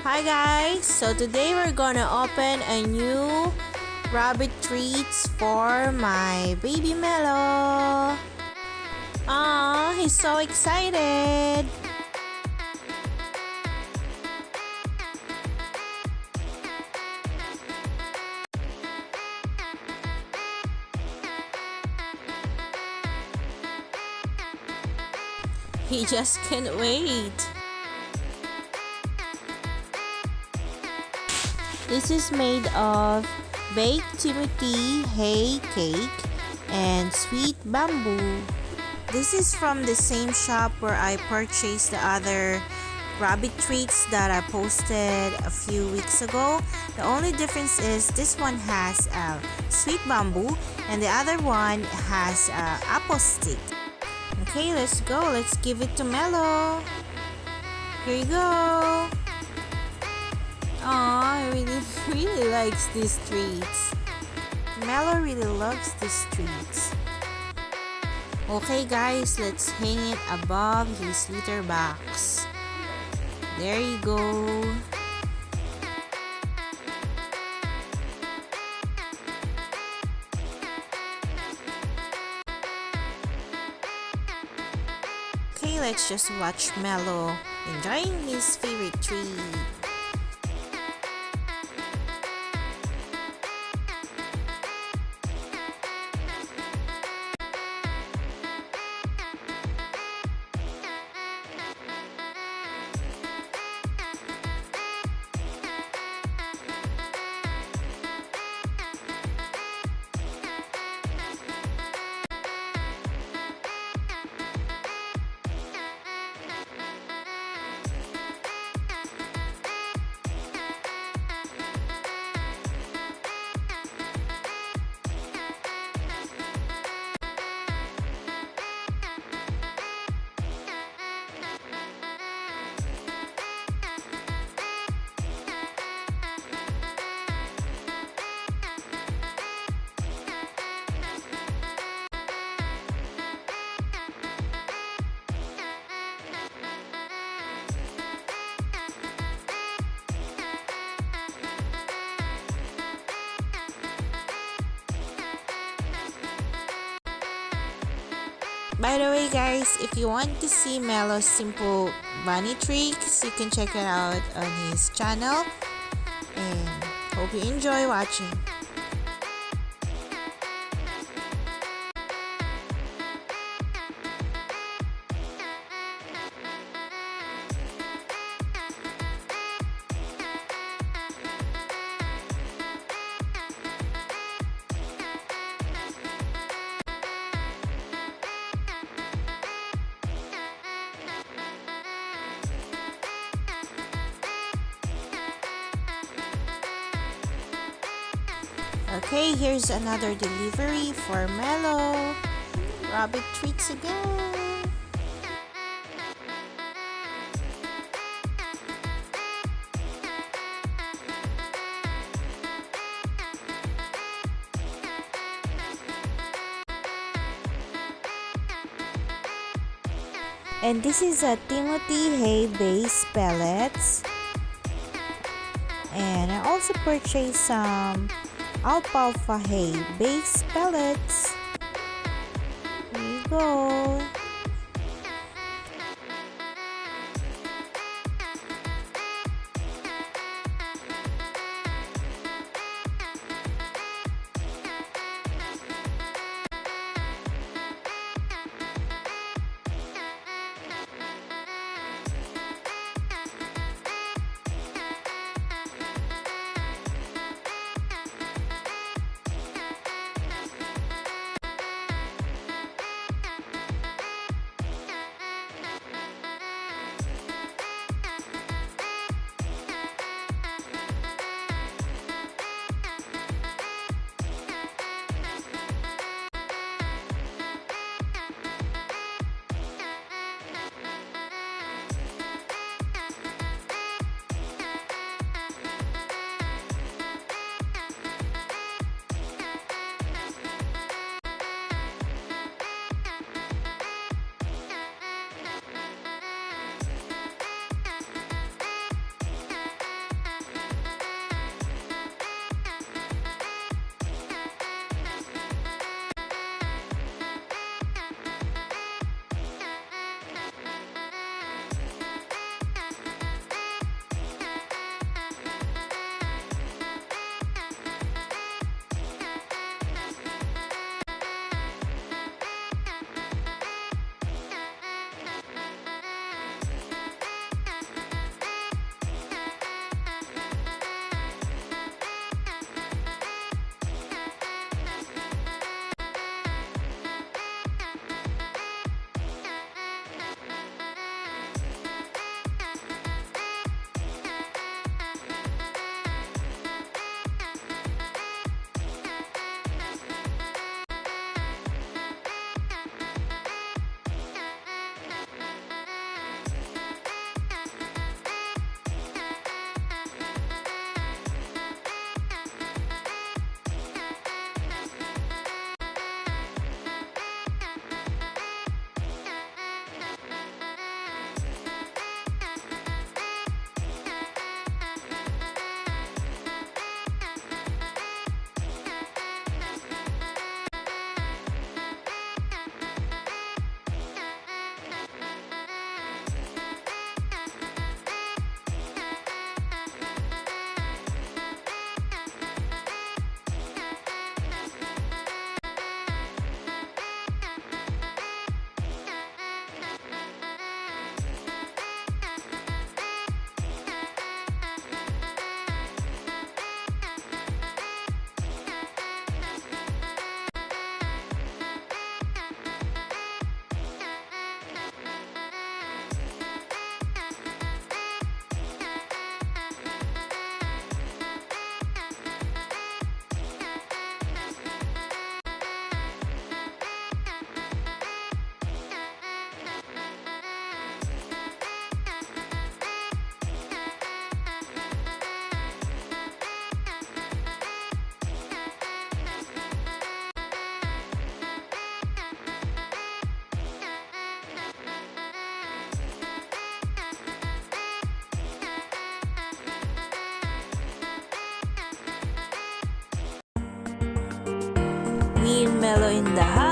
Hi guys, so today we're gonna open a new rabbit treats for my baby Mello. Aw, he's so excited. He just can't wait. This is made of baked Timothy hay cake and sweet bamboo. This is from the same shop where I purchased the other rabbit treats that I posted a few weeks ago. The only difference is this one has sweet bamboo and the other one has apple stick. Okay, let's go. Let's give it to Mello. Here you go. Aw, he really likes these treats. Mello really loves these treats. Okay guys, let's hang it above his litter box. There you go. Okay, let's just watch Mello enjoying his favorite treat. By the way guys, if you want to see Mello's simple bunny tricks, you can check it out on his channel, and hope you enjoy watching. Okay, here's another delivery for Mello. Rabbit treats again. And this is a Timothy hay base pellets. And I also purchased some alfalfa hay base pellets. Here you go. Melo in the house.